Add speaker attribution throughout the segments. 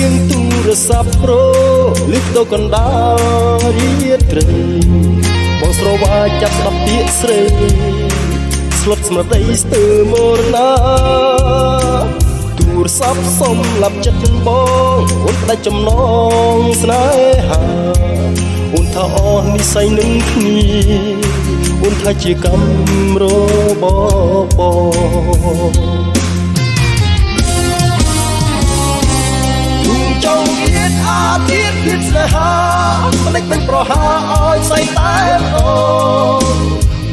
Speaker 1: ៀងទូរស័ព្ទប្រូលឹកទៅកណ្ដាលរាត្រីបងស្រវាចាប់ស្ដាប់ពាក្យស្រីស្លុតស្មារតីស្ទើរមរណាទូរស័ព្ទសុំឡាប់ចិត្តបងអូនផ្ដាច់ចំណងស្នេហាអូនថាអស់និស្ស័យនឹងគ្នាអូនថាជាកម្មរបស់បងចង់ៀតអាទៀតទៀតស្នេហាផ្លេចមិនប្រហាឲ្យស្អីតែម្ដង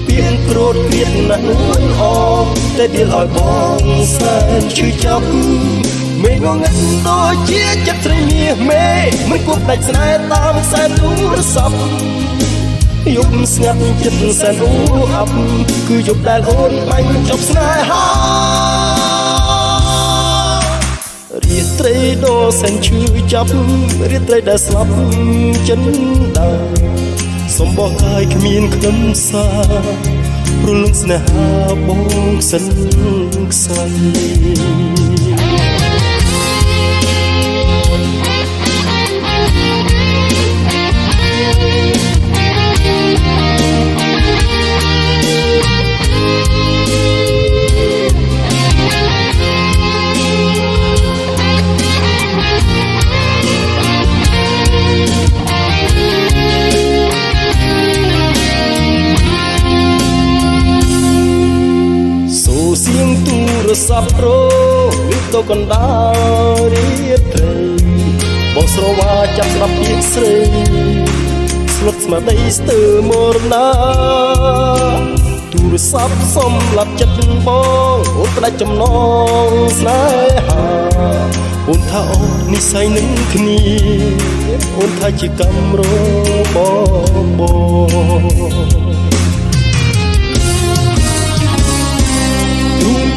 Speaker 1: ពីងព្រួតគ្រៀតណាស់នួនអងតែដៀលឲ្យបងសែនឈឺចាប់មេងងឹតដូចជាចិត្តស្រីមាសមេមិនគួរដាច់ស្នេហ៍តាមខ្សែទូរស័ព្ទយប់ស្ងាត់ចិត្តសែនអូអាប់គឺយប់ដែលអូនបាញ់ចប់ស្នេហារាត្រីដ៏សែនឈឺចាប់រាត្រីដែលស្លាប់ចិនដាសំបកកាយគ្មានខ្លឹមសារព្រលឹងស្នេហាបងសិនខ្សែសៀងទូរស័ព្ទប្រូលឹកទៅកណ្ដាលរាត្រីបងស្រវាចាប់ស្ដាប់ពាក្យស្រីស្លុតស្មារតីស្ទើរមរណាទូរស័ព្ទសុំឡាប់ចិត្តបងអូនផ្ដាច់ចំណងស្នេហាអូនថាអស់និស្ស័យនឹងគ្នាអូនថាជាកម្មរបស់បង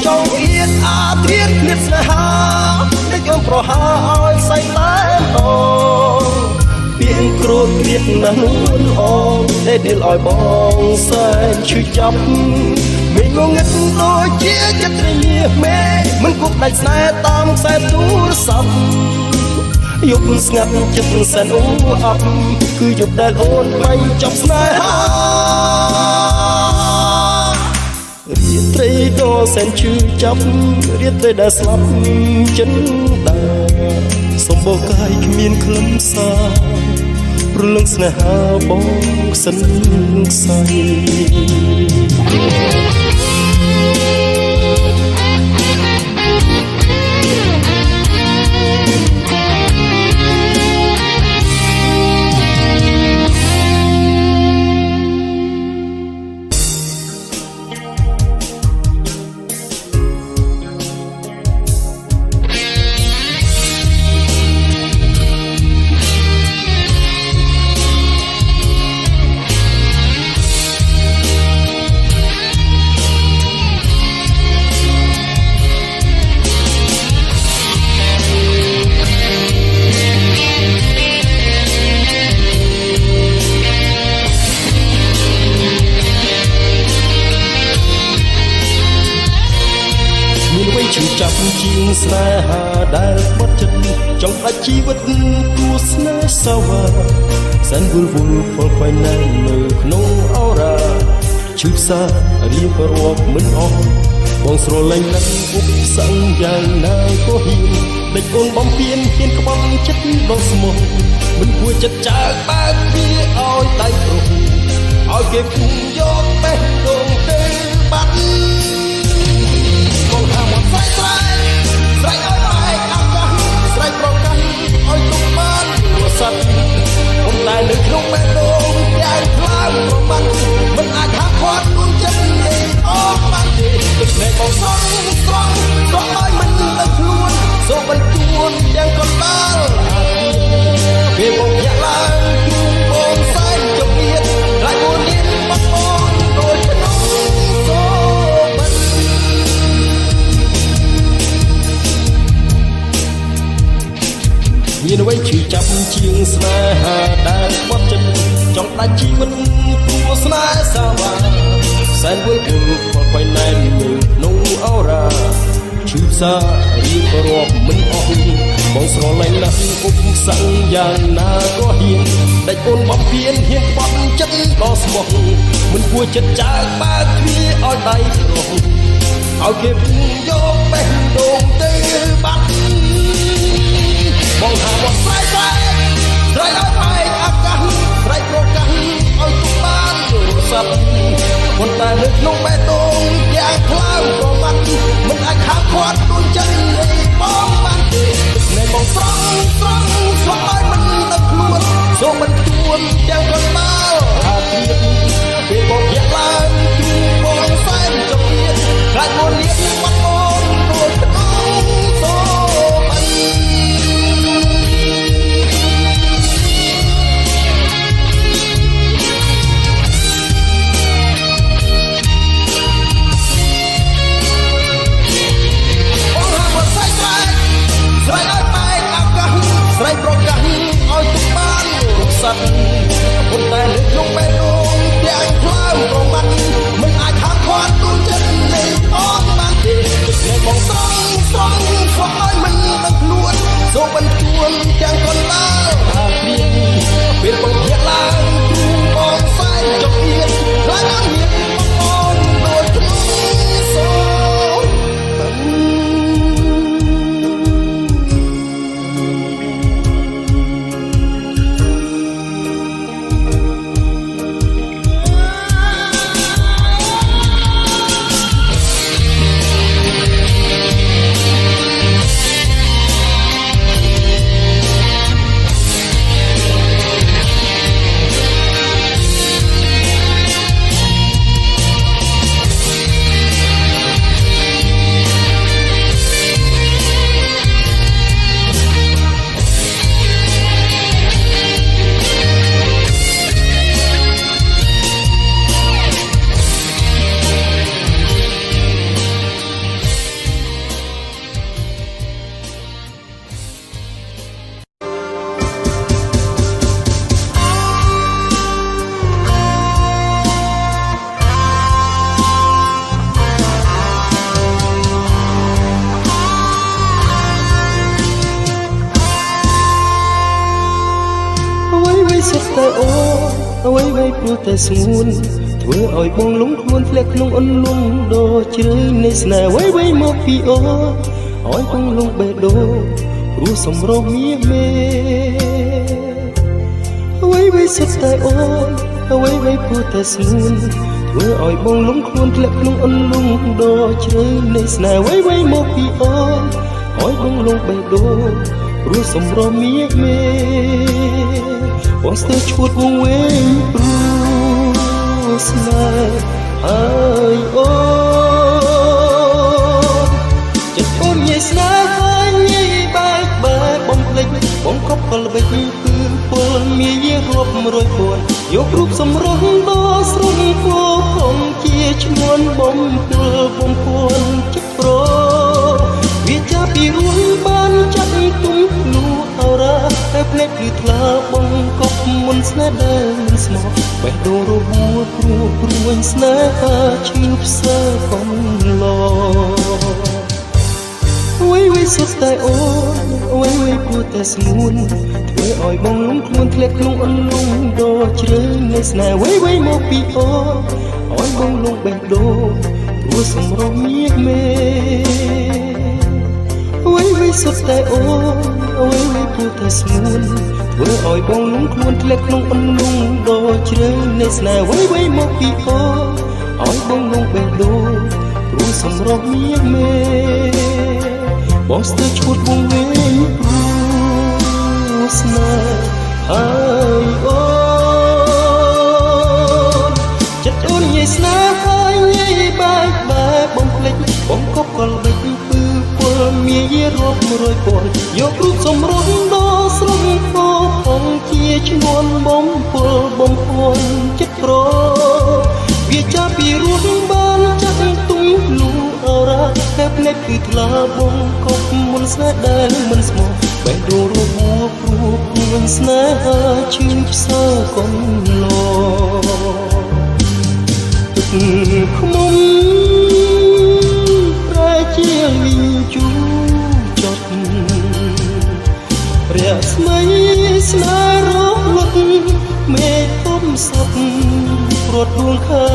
Speaker 1: ចង់អៀតអាទៀតគ្រៀតស្នេហាដឹកអូនប្រហាឲ្យស្អីតែម្ដងពីងគ្រួតគ្រៀតណាស់នួនអងតែដៀលឲ្យបងសែនឈឺចាប់មេងងឹតដូចជាចិត្តត្រីមាសមេមិនគប់ដាច់ស្នេហ៍តាមខ្សែទូរស័ព្ទយប់ស្ងាត់ចិត្តសែនអូអាប់គឺយប់ដែលអូនបាញ់ចប់ស្នេហារាត្រីដ៏សែនឈឺចាប់រាត្រីដែលស្លាប់ចិនដាសំបកកាយគ្មានខ្លឹមសារព្រលឹងស្នេហាបងសិនខ្សែឈឺចាប់ជាងស្នេហាដែលបាត់ចិត្តចង់ដាច់ជីវិតគួស្នេហ៍សាវ៉ាសែនវល់វល់ខ្វល់ខ្វាយណែននៅក្នុងអរ៉ាឈឺផ្សារៀបរាប់មិនអស់បងស្រលាញ់ណាស់ពុកសឹងយ៉ាងណាក៏ហ៊ានដេចអូនបំពេញហ៊ានក្បត់ចិត្តដល់ស្មោះមិនគួរចិត្តចើកបើកវាឲ្យដៃប្រុសឲ្យគេភូមិយកបេះដូងទៅបាត់បងថាមកស្រីស្រែកឲ្យបែកអាកាសស្រែកប្រកាសឲ្យទុកបានទូរស័ព្ទអូនតែនៅក្នុងបេះដូងតែខ្លាំងប្រមាត់មិនអាចហាក់ខាត់ខ្លួនចិត្តនេះអស់បានទេទឹកភ្នែកបងសងស្រង់ក៏ឲ្យមិនលើកខ្លួនសូមបញ្ជួនទាំងកណ្ដាលពេលបងញាក់ឡើងជួងបងសែនចង្អៀតlại buồn điên bắtបងដូចក្នុងសូបិនមានអ្វីឈឺចាប់ជាងស្នេហាដែលបាត់ចិត្តចង់ដាច់ជីវិតព្រោះស្នេហ៍សាវ៉ាសែនវល់វល់ខ្វល់ខ្វាយណែននៅក្នុងអរ៉ាឈឺផ្សារៀបរាប់មិនអស់បងស្រ ស្រឡាញ់ណាស់ឧបសង្ឃយ៉ាងណាក៏ហ៊ានដាច់អូនបំពេញហ៊ានបត់ចិត្តដ៏ស្មោះមិនគួរចិត្តចើកបើកទ្វារឲ្យដៃប្រុសឲ្យគេយកបេះដូងទៅបាត់បងថាបងស្រែកស្រែកស្រែកឲ្យបែកអាកាសស្រែកប្រកាសឲ្យទុកបានទូរស័ព្ទប៉ុន្តែនៅក្នុងបេះដូងយ៉ាងខ្លាំងប្រមាត់មិនអាចខាតខាត់ដូចចិត្តនៃបងបានទេនៃបងស្រង់ស្រង់ស្លាប់ឲ្យមិនដឹងខ្លួនសូមមិនទួនទាំងកណ្ដាលអាទិត្យពេលបងភ្ញាក់ឡើងជួបបងសែនចង្អៀតខ្លាចមួយលៀបបាត់បងដូចក្តៅសូមិនស្រែកប្រកាសឲ្យទុកបានរកស័ព្ទប៉ុន្តែនៅក្នុងបេះដូងទាំងខ្លាំងប្រមាត់មិនអាចខាតខាត់ទូចិត្តនៃបងបានទេនៃបងស្រង់ស្រង់ស្លាប់ឲ្យមិនដឹងខ្លួនសូមបញ្ជូនទាំងកណ្ដាលអាព្រៀងពេលបងភ្ញាក់ឡើងជួបបងសែនចង្អៀតខ្លាចអត់មានបងដូចគ្នាសូសុទ្ធតែអូអ្វីៗព្រោះតែស្ងួនធ្វើឲ្យបងលងខ្លួនធ្លាក់ក្នុងអន្លង់ដ៏ជ្រៅនៃស្នេហ៍អ្វីៗមកពីអូឲ្យបងលងបេះដូងព្រោះសម្រស់មាសមេអ្វីៗសុទ្ធតែអូអ្វីៗព្រោះតែស្ងួនធ្វើឲ្យបងលងខ្លួនធ្លាក់ក្នុងអន្លង់ដ៏ជ្រៅនៃស្នេហ៍អ្វីៗមកពីអូឲ្យបងលងបេះដូងព្រោះសម្រស់មាសមេបងស្ទើរឈួតវងវែងព្រោះស្នេហ៍ហើយអូចិត្តអូនងាយស្នេហ៍ហើយងាយបែកបាក់បំភ្លេចបងកប់កលវិចគឺពលមាយារាប់រយពាន់យករូបសម្រស់ដ៏ស្រស់ពោផងជាឈ្មោះបំពលបំពួនចិត្តប្រវាចាពីរួនបានចាត់ទុំលូអរ៉ាតែភ្លេចគឺថ្លាបងកប់មុនស្នេហ៍ដែលមិនស្មោះបេះដូងរបួសព្រោះព្រួយស្នេហាឈឺផ្សើកំឡអ្វីៗសុទ្ធតែអូនអ្វីៗព្រោះតែស្ងួនធ្វើឲ្យបងលងខ្លួនធ្លាក់ក្នុងអន្លង់ដ៏ជ្រៅនៃស្នេហ៍អ្វីៗមកពីអូនឲ្យបងលងបេះដូងព្រោះសម្រស់មាសមេអ្វីៗសុទ្ធតែអូនអ្វីៗព្រោះតែស្ងួនធ្វើឲ្យបងលងខ្លួនធ្លាក់ក្នុងអន្លង់ដ៏ជ្រៅនៃស្នេហ៍អ្វីៗមកពីអូនឲ្យបងលងបេះដូងព្រោះសម្រស់មាសមេបងស្ទើរឈួតវងវែងព្រោះស្នេហ៍ហើយអូនចិត្តអូនងាយស្នេហ៍ហើយងាយបែកបាក់បំភ្លេចបងកប់កលវិចគឺពលមាយារាប់រយពាន់យករូបសម្រស់ដ៏ស្រស់ពោផងជាឈ្មោះបំពលបំពួនចិត្តប្រវាចាពីរួនបានចាក់ទុំលូអរ៉ាតែភ្លេចគឺថ្លាបងកប់មុនស្នេហ៍ដែលមិនស្មោះបេះដូងរបួសព្រោះព្រួយស្នេហាឈឺផ្សើកំឡទឹកខ្មុំប្រែជាលីងជូចត់ រស្មីស្នេហ៍រលត់មេឃធំសត់ព្រាត់ដួងខែ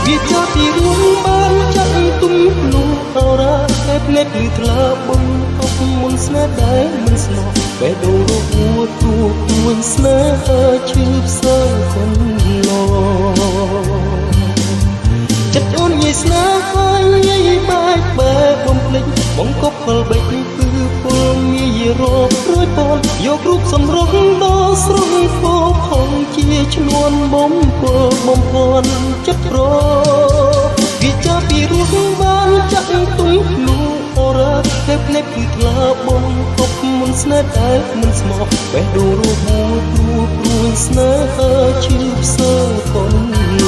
Speaker 1: វាចោលទីរួមបានចាក់ទុំភ្លុងអរ៉ាតែភ្នែកគឺថ្លាបំអប់មុនស្នេហ៍ដែលមិនស្មោះបេះដូងរួតរួទួញស្នេហ៍ឈឺផ្សើកុំឡចិត្តអូនងាយស្នេហ៍ងាយបែកបែកបំភ្លេចបងកប់ផលបេះគឺពលងាយរករួយពលយករូបសម្រុកដល់ស្រងពោផងជាឈ្នួនបំពោបំភ័ណ្ឌចិត្តរវាចាពីរស់បានចាក់ទុំភ្លុងអរ៉ាតែភ្នែកគឺថ្លាបំកប់មុនស្នេហ៍ដែលមិនស្មោះបេះដូងរួទួញស្នេហ៍ឈឺផ្សើកុំឡ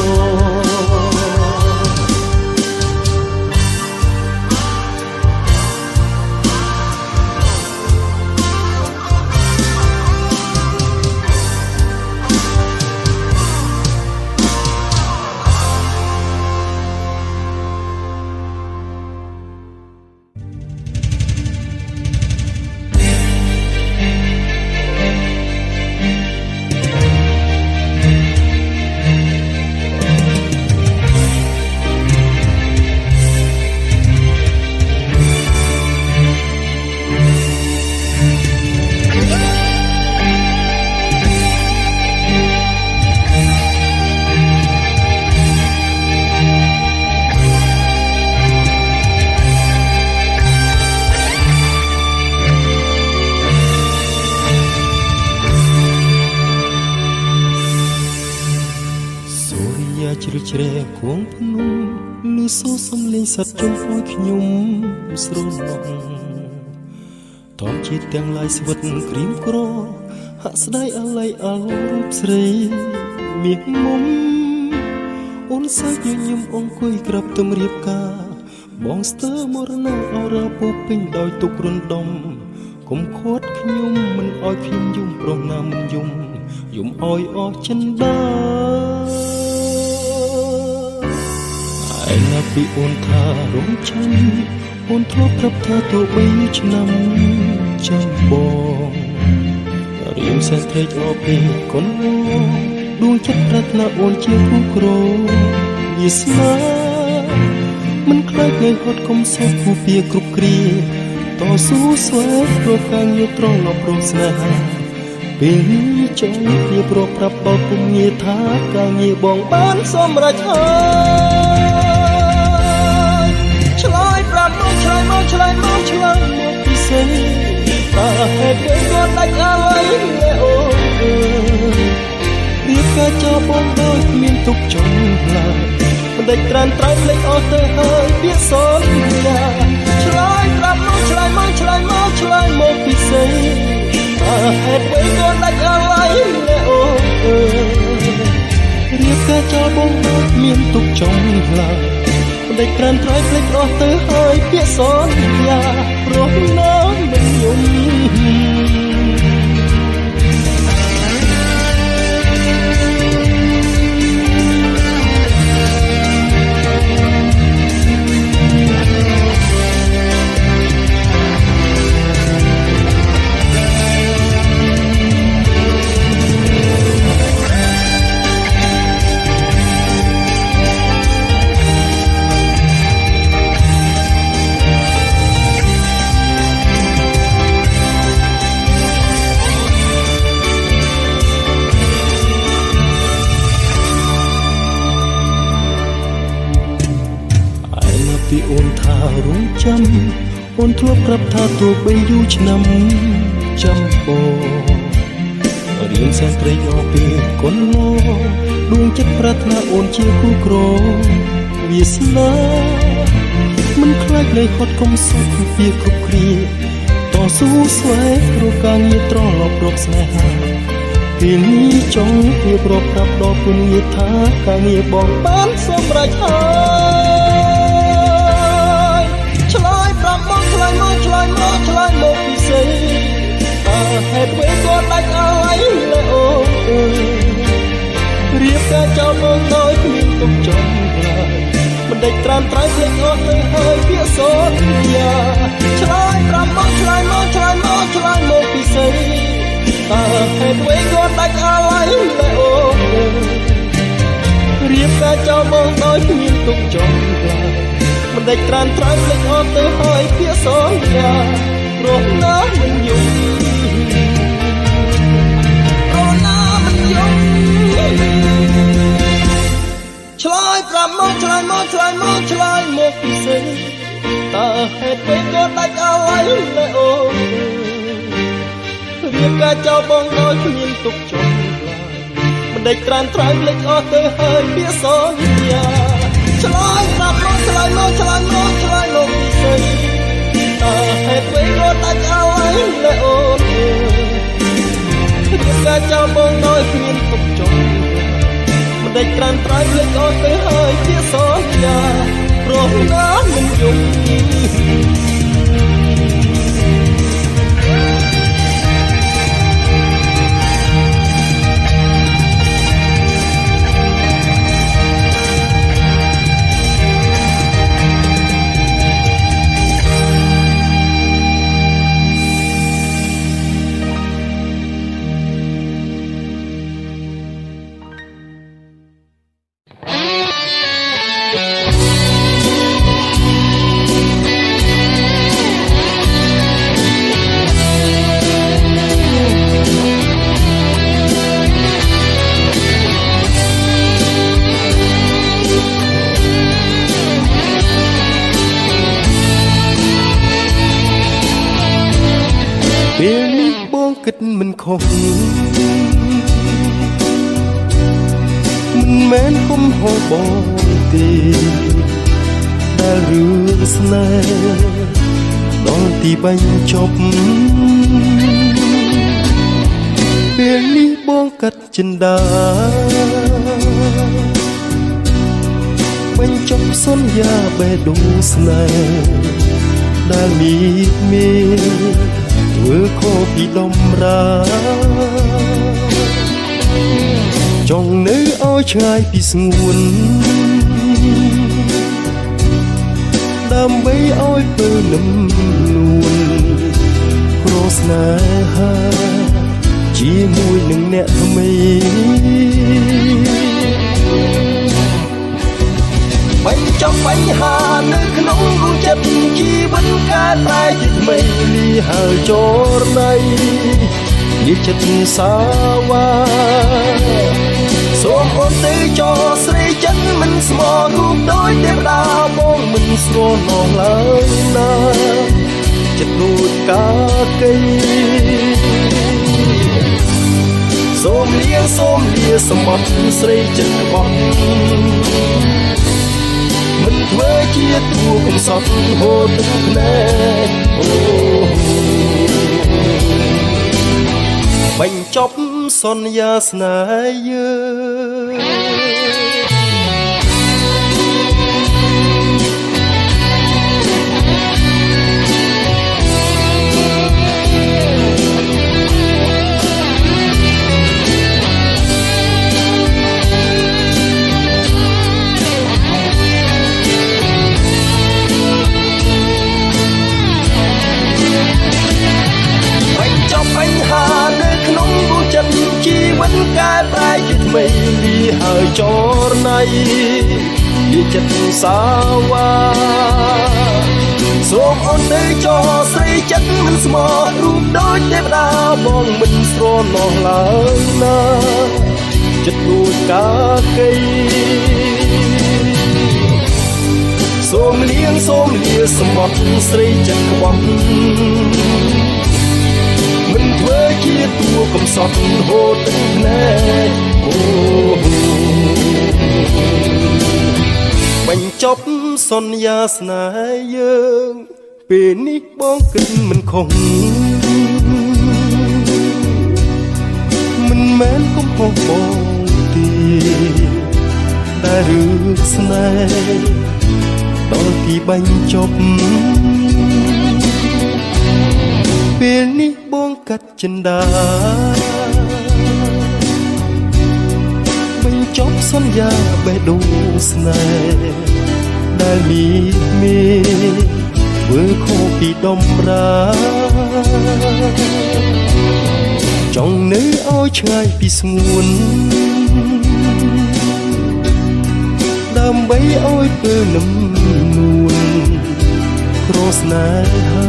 Speaker 1: ជ្រៅជ្រែកគង់ភ្នំលឺសូរសំឡេងសត្វជុំឲ្យខ្ញុំស្រណោះតោះជាទាំងឡាយស្វិតក្រៀមក្រហាក់ស្ដាយអាល័យអល់រូបស្រីមាសមុំអូនសើចញញឹមអង្គុយក្រាបទម្រាបការបងស្ទើមរណាអរ៉ាពុពេញដោយទុករំដំកុំខាត់ខ្ញុំមិនឲ្យខ្ញុំយំប្រណាំយំឲ្យអស់ចិនដាឯណាពីអូនថារំចាំអូនធ្លាប់ប្រាប់ថាទោះបីឆ្នាំចាំបងរៀងសែនត្រេកអរពីកូនដួងចិត្តប្រាថ្នាអូនជាគូក្រវាស្នាមិនខ្លាចនៅហត់កុំសោកគូពីគ្រប់គ្រាតស៊ូស្វែងរកការងារត្រង់ដល់ព្រមស្នេហាពេលនេះចង់គ្នាប្រប្រាប់ដល់គុំងារថាការងារបងបានសម្រេចហើយឆ្លើយប្រាប់មកឆ្លើយមកពិសេសតើហេតុអ្វីគាត់ដាច់អាឡ័យអូរៀបការចោលបងដោយគ្មានទុកចង់ឡើយមិនដេចត្រានត្រៃភ្លេចអស់ទៅហើយពាក្យសន្យាឆ្លើយប្រាប់មកឆ្លើយមកពិសេសហេតុអ្វីគាត់ដាច់អាឡ័យអូរៀបការចោលបងដូចមានទុកចង់ឡើយមិនដេចត្រានត្រៃភ្លេចអស់ទៅហើយពាក្យសន្យាព្រោះនៅមិនយំពីអូនថារងចាំអូនធ្លាប់ប្រាប់ថាទោះបីយូរឆ្នាំចាំបងរៀងសែនត្រេកអរពីកូនដួងចិត្តប្រាថ្នាអូនជាគូក្រវាស្នាមិនខ្លាចនៃហត់កុំសុខពីគ្រប់គ្រាតស៊ូស្វែងរកការងារត្រឡប់រកស្នេហាពេលនេះចង់ពីប្រប្រាប់ដល់គុំងារថាការងារបងបានសម្រេចហើយឆ្លើយប្រាប់មកឆ្លើយមក យមកពិសេសតើហេតុអ្វីក៏ដាច់ឲ្យលែអូនអើយរៀបការចោលមកដោយគ្មានទុកចំឡើយមិនដេចត្រាំត្រៃភ្លេចអត់ទៅហើយពាក្យសន្យាឆ្លើយប្រាប់មកឆ្លើយមកឆ្លើយមកឆ្លើយមកពិសេសតើហេតុអ្វីក៏ដាច់ឲ្យលែអូនអើយរៀបការចោលមកដោយគ្មានទុកចំឡើយមិនដេចត្រាំត្រៃភ្លេចអត់ទៅហើយពាក្យសន្យារស់ណាមិនយំឆ្លើយប្រាប់មកឆ្លើយមកឆ្លើយមកឆ្លើយមកពិសេសតើហេតុអ្វីក៏ដាច់ឲ្យលែអូនរៀបការចោលបងដោយគ្មានទុកចំឡើយមិនដេចត្រាំត្រៃភ្លេចអស់ទៅហើយពាក្យសន្យាឆ្លើយប្រាប់មកឆ្លើយមកឆ្លើយមកឆ្លើយមកពិសេសតើហេតុអ្វីក៏ដាច់ឲ្យលែអូនរៀបការចោលបងដោយគ្មានទុកចំមិនដេចត្រាំត្រៃភ្លេចអស់ទៅហើយពាក្យសន្យារស់ណាមិនយំពេលនេះបងគិតមិនខុសមិនមែនគុំហៅបងទេដែលរឿងស្នេហ៍ដល់ទីបញ្ចប់ពេលនេះបងកាត់ចិន្តាបញ្ចប់សន្យាបេះដូងស្នេហ៍ដែលមានធ្វើខុសពីដំរាចង់នៅឲ្យឆ្ងាយពីស្ងួនដើម្បីឲ្យពេលនឹមនួនគ្រោះស្នេហាជាមួយនឹងអ្នកថ្មីបញ្ចប់បញ្ហានៅក្នុងរូបចិត្តជីវិតកើតតែជាថ្មីលីហើយចរណៃនេះចិត្តសាវ៉ាសូមអូនទៅចោស្រីចិត្តមិនស្មោះរូបដូចទេវតាបងមិនស្រួលនងឡើយណាចិត្តដូចកាកៃសូមលាសម្បត្តិស្រីចិត្តបងមិនធ្វើជាតួកំសត់ហូរទឹកភ្នែកអូបញ្ចប់សន្យាស្នេហ៍យើងបញ្ហានៅក្នុងរូបចិត្តជីវិតកែប្រែជាថ្មីលីហើយចរណៃលីចិត្តសាវ៉ាសូមអូនទៅចោស្រីចិត្តមិនស្មោះរូបដូចទេវតាបងមិនស្រណោះឡើយណាចិត្តដូចកាកៃសូមលាសម្បត្តិស្រីចិត្តក្បត់មិនធ្វើជាតួកំសត់ហូរទឹកភ្នែកអូបញ្ចប់សន្យាស្នេហ៍យើងពេលនេះបងគិតមិនខុសមិនមែនកំហុសបងទេតែរឿងស្នេហ៍ដល់ទីបញ្ចប់ កាត់ចិន្តាបញ្ចប់សន្យាបេះដូងស្នេហ៍ដែលមានធ្វើខុសពីដំរាចង់នៅឲ្យឆ្ងាយពីស្ងួនដើម្បីឲ្យពេលនឹមនួនក្រស្នេហា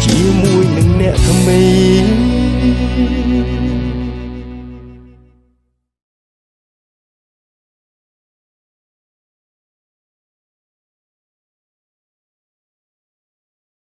Speaker 1: ជាមួយនឹងអ្នកក្មេ